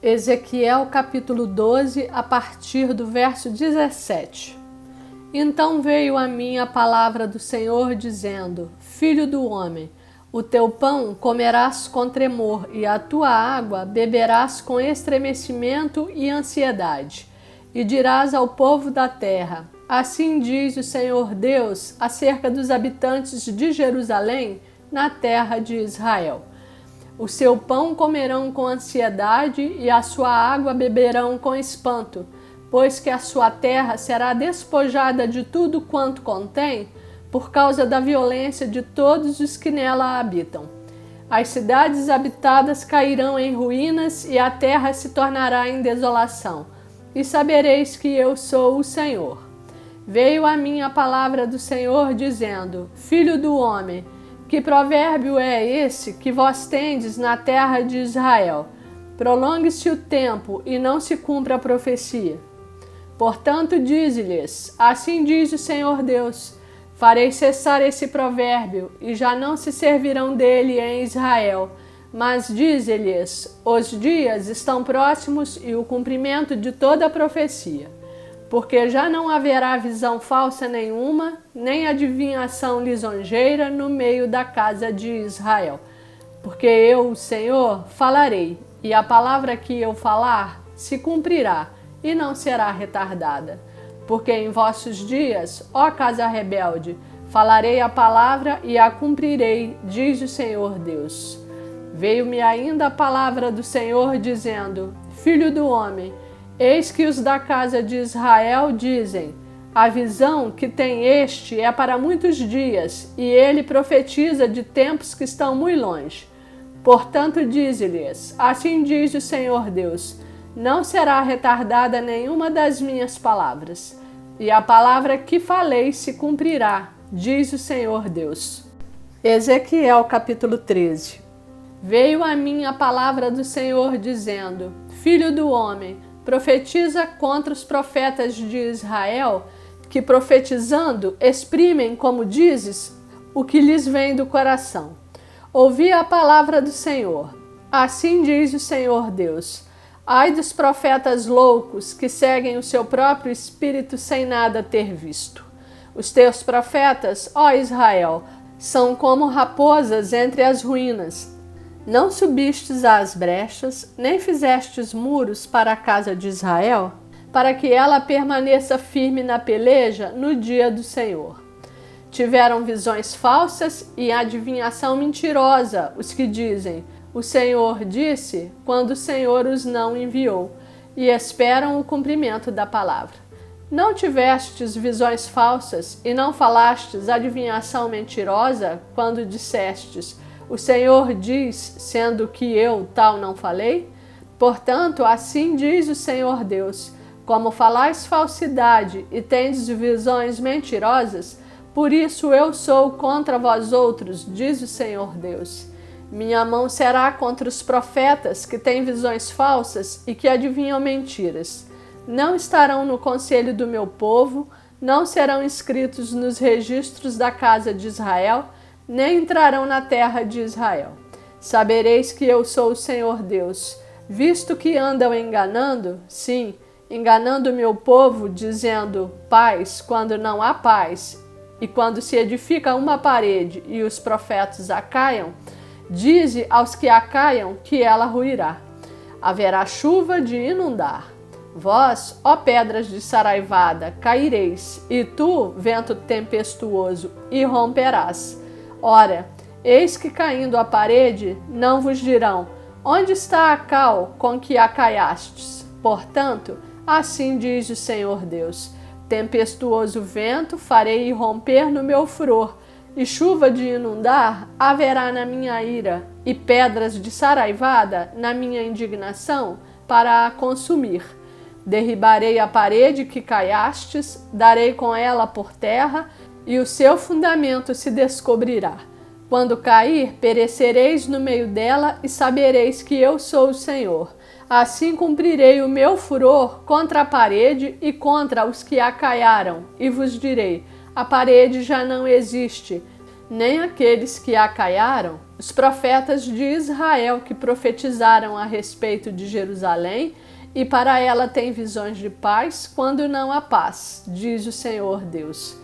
Ezequiel capítulo 12, a partir do verso 17. Então veio a mim a palavra do Senhor, dizendo: Filho do homem, o teu pão comerás com tremor, e a tua água beberás com estremecimento e ansiedade. E dirás ao povo da terra: Assim diz o Senhor Deus acerca dos habitantes de Jerusalém, na terra de Israel. O seu pão comerão com ansiedade e a sua água beberão com espanto, pois que a sua terra será despojada de tudo quanto contém, por causa da violência de todos os que nela habitam. As cidades habitadas cairão em ruínas e a terra se tornará em desolação. E sabereis que eu sou o Senhor. Veio a mim a palavra do Senhor, dizendo: Filho do homem, que provérbio é esse que vós tendes na terra de Israel? Prolongue-se o tempo e não se cumpra a profecia. Portanto, dize-lhes: Assim diz o Senhor Deus: Farei cessar esse provérbio, e já não se servirão dele em Israel. Mas dize-lhes: Os dias estão próximos e o cumprimento de toda a profecia. Porque já não haverá visão falsa nenhuma, nem adivinhação lisonjeira no meio da casa de Israel. Porque eu, o Senhor, falarei, e a palavra que eu falar se cumprirá, e não será retardada. Porque em vossos dias, ó casa rebelde, falarei a palavra e a cumprirei, diz o Senhor Deus. Veio-me ainda a palavra do Senhor, dizendo: Filho do homem, eis que os da casa de Israel dizem: A visão que tem este é para muitos dias, e ele profetiza de tempos que estão muito longe. Portanto, dize-lhes: Assim diz o Senhor Deus: Não será retardada nenhuma das minhas palavras, e a palavra que falei se cumprirá, diz o Senhor Deus. Ezequiel capítulo 13. Veio a mim a palavra do Senhor, dizendo: Filho do homem, profetiza contra os profetas de Israel, que profetizando exprimem, como dizes, o que lhes vem do coração. Ouvi a palavra do Senhor. Assim diz o Senhor Deus: Ai dos profetas loucos que seguem o seu próprio espírito sem nada ter visto. Os teus profetas, ó Israel, são como raposas entre as ruínas. Não subistes às brechas, nem fizestes muros para a casa de Israel, para que ela permaneça firme na peleja no dia do Senhor. Tiveram visões falsas e adivinhação mentirosa os que dizem: O Senhor disse, quando o Senhor os não enviou, e esperam o cumprimento da palavra. Não tivestes visões falsas e não falastes adivinhação mentirosa quando dissestes: O Senhor diz, sendo que eu tal não falei? Portanto, assim diz o Senhor Deus: Como falais falsidade e tendes visões mentirosas, por isso eu sou contra vós outros, diz o Senhor Deus. Minha mão será contra os profetas que têm visões falsas e que adivinham mentiras. Não estarão no conselho do meu povo, não serão inscritos nos registros da casa de Israel, nem entrarão na terra de Israel. Sabereis que eu sou o Senhor Deus, visto que andam enganando, sim, enganando o meu povo, dizendo paz quando não há paz, e quando se edifica uma parede e os profetas a caiam, dize aos que a caiam que ela ruirá. Haverá chuva de inundar. Vós, ó pedras de saraivada, caireis, e tu, vento tempestuoso, irromperás. Ora, eis que caindo a parede, não vos dirão: Onde está a cal com que a caiastes? Portanto, assim diz o Senhor Deus: Tempestuoso vento farei irromper no meu furor, e chuva de inundar haverá na minha ira, e pedras de saraivada na minha indignação para a consumir. Derribarei a parede que caiastes, darei com ela por terra, e o seu fundamento se descobrirá. Quando cair, perecereis no meio dela e sabereis que eu sou o Senhor. Assim cumprirei o meu furor contra a parede e contra os que a caiaram, e vos direi: a parede já não existe, nem aqueles que a caiaram, os profetas de Israel que profetizaram a respeito de Jerusalém, e para ela tem visões de paz, quando não há paz, diz o Senhor Deus.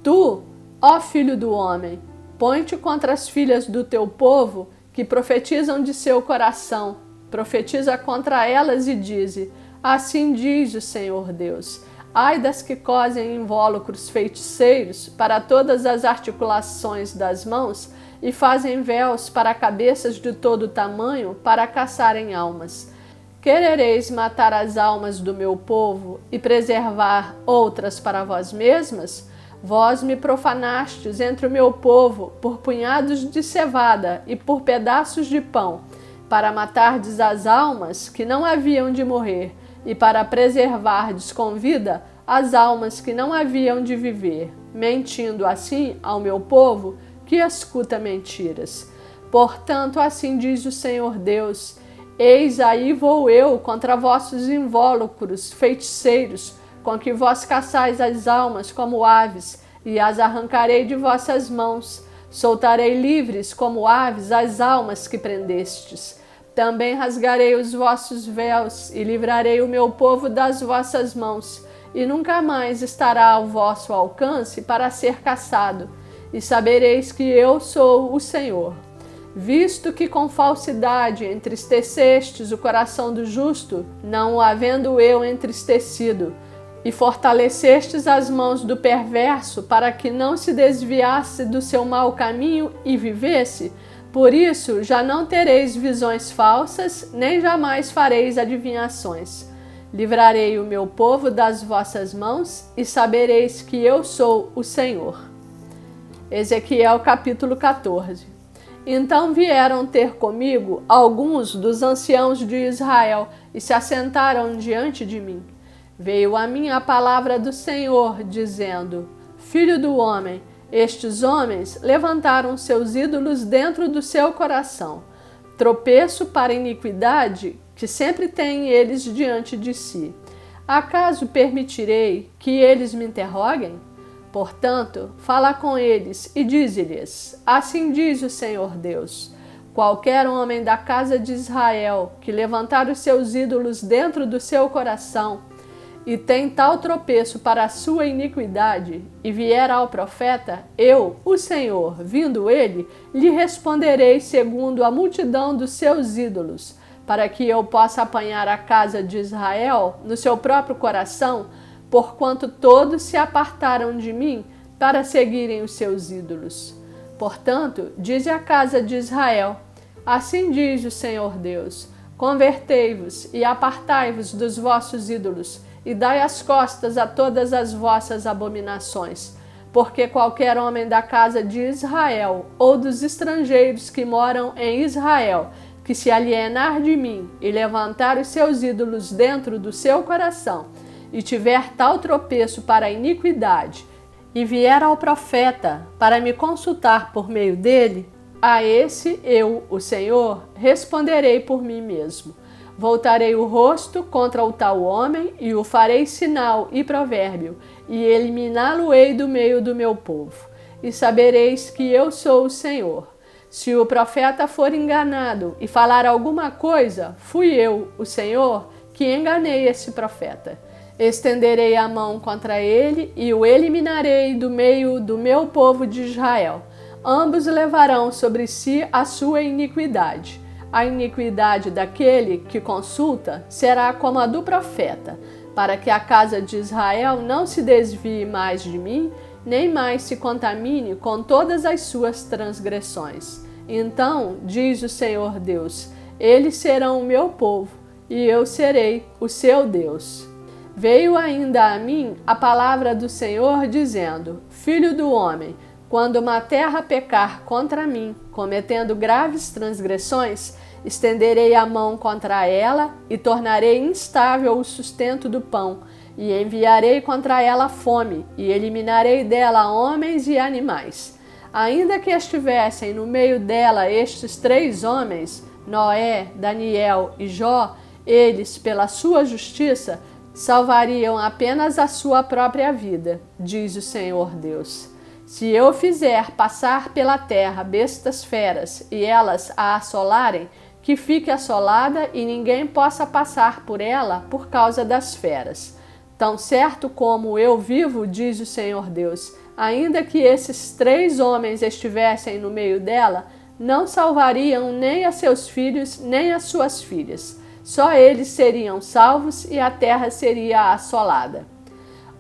Tu, ó filho do homem, põe-te contra as filhas do teu povo, que profetizam de seu coração, profetiza contra elas e dize: assim diz o Senhor Deus. Ai das que cosem invólucros feiticeiros para todas as articulações das mãos e fazem véus para cabeças de todo tamanho para caçarem almas. Querereis matar as almas do meu povo e preservar outras para vós mesmas? Vós me profanastes entre o meu povo por punhados de cevada e por pedaços de pão, para matardes as almas que não haviam de morrer, e para preservardes com vida as almas que não haviam de viver, mentindo assim ao meu povo que escuta mentiras. Portanto, assim diz o Senhor Deus: eis aí vou eu contra vossos invólucros feiticeiros, com que vós caçais as almas como aves, e as arrancarei de vossas mãos. Soltarei livres como aves as almas que prendestes. Também rasgarei os vossos véus e livrarei o meu povo das vossas mãos, e nunca mais estará ao vosso alcance para ser caçado, e sabereis que eu sou o Senhor. Visto que com falsidade entristecestes o coração do justo, não o havendo eu entristecido, e fortalecestes as mãos do perverso para que não se desviasse do seu mau caminho e vivesse, por isso já não tereis visões falsas, nem jamais fareis adivinhações. Livrarei o meu povo das vossas mãos e sabereis que eu sou o Senhor. Ezequiel capítulo 14. Então vieram ter comigo alguns dos anciãos de Israel e se assentaram diante de mim. Veio a mim a palavra do Senhor, dizendo: filho do homem, estes homens levantaram seus ídolos dentro do seu coração, tropeço para iniquidade que sempre têm eles diante de si. Acaso permitirei que eles me interroguem? Portanto, fala com eles e dize-lhes: assim diz o Senhor Deus: qualquer homem da casa de Israel que levantar os seus ídolos dentro do seu coração e tem tal tropeço para a sua iniquidade, e vier ao profeta, eu, o Senhor, vindo ele, lhe responderei segundo a multidão dos seus ídolos, para que eu possa apanhar a casa de Israel no seu próprio coração, porquanto todos se apartaram de mim para seguirem os seus ídolos. Portanto, dize a casa de Israel: assim diz o Senhor Deus: convertei-vos e apartai-vos dos vossos ídolos, e dai as costas a todas as vossas abominações, porque qualquer homem da casa de Israel ou dos estrangeiros que moram em Israel, que se alienar de mim e levantar os seus ídolos dentro do seu coração, e tiver tal tropeço para a iniquidade, e vier ao profeta para me consultar por meio dele, a esse eu, o Senhor, responderei por mim mesmo. Voltarei o rosto contra o tal homem e o farei sinal e provérbio, e eliminá-lo-ei do meio do meu povo. E sabereis que eu sou o Senhor. Se o profeta for enganado e falar alguma coisa, fui eu, o Senhor, que enganei esse profeta. Estenderei a mão contra ele e o eliminarei do meio do meu povo de Israel. Ambos levarão sobre si a sua iniquidade. A iniquidade daquele que consulta será como a do profeta, para que a casa de Israel não se desvie mais de mim, nem mais se contamine com todas as suas transgressões. Então, diz o Senhor Deus, eles serão o meu povo, e eu serei o seu Deus. Veio ainda a mim a palavra do Senhor, dizendo: filho do homem, quando uma terra pecar contra mim, cometendo graves transgressões, estenderei a mão contra ela e tornarei instável o sustento do pão, e enviarei contra ela fome, e eliminarei dela homens e animais. Ainda que estivessem no meio dela estes 3 homens, Noé, Daniel e Jó, eles, pela sua justiça, salvariam apenas a sua própria vida, diz o Senhor Deus. Se eu fizer passar pela terra bestas feras e elas a assolarem, que fique assolada e ninguém possa passar por ela por causa das feras. Tão certo como eu vivo, diz o Senhor Deus, ainda que esses 3 homens estivessem no meio dela, não salvariam nem a seus filhos nem as suas filhas. Só eles seriam salvos e a terra seria assolada.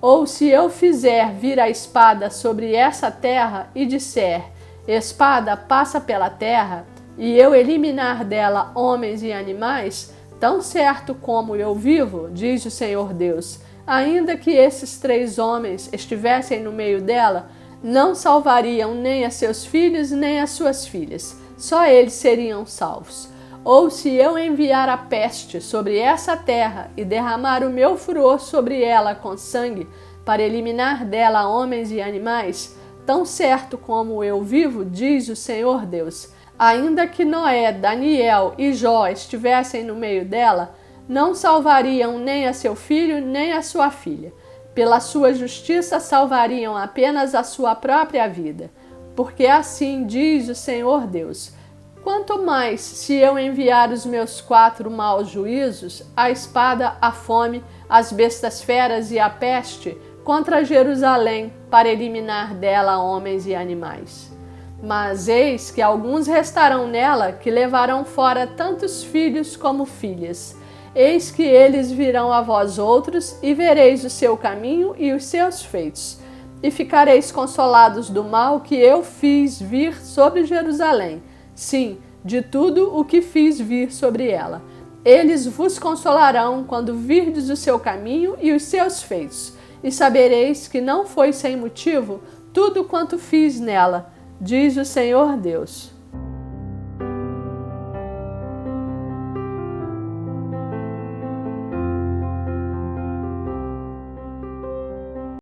Ou se eu fizer vir a espada sobre essa terra e disser, espada, passa pela terra, e eu eliminar dela homens e animais, tão certo como eu vivo, diz o Senhor Deus, ainda que esses 3 homens estivessem no meio dela, não salvariam nem a seus filhos nem as suas filhas, só eles seriam salvos. Ou se eu enviar a peste sobre essa terra e derramar o meu furor sobre ela com sangue, para eliminar dela homens e animais, tão certo como eu vivo, diz o Senhor Deus, ainda que Noé, Daniel e Jó estivessem no meio dela, não salvariam nem a seu filho nem a sua filha. Pela sua justiça salvariam apenas a sua própria vida. Porque assim diz o Senhor Deus, quanto mais se eu enviar os meus 4 maus juízos, a espada, a fome, as bestas feras e a peste, contra Jerusalém, para eliminar dela homens e animais. Mas eis que alguns restarão nela, que levarão fora tantos filhos como filhas. Eis que eles virão a vós outros, e vereis o seu caminho e os seus feitos, e ficareis consolados do mal que eu fiz vir sobre Jerusalém, sim, de tudo o que fiz vir sobre ela. Eles vos consolarão quando virdes o seu caminho e os seus feitos, e sabereis que não foi sem motivo tudo quanto fiz nela, diz o Senhor Deus.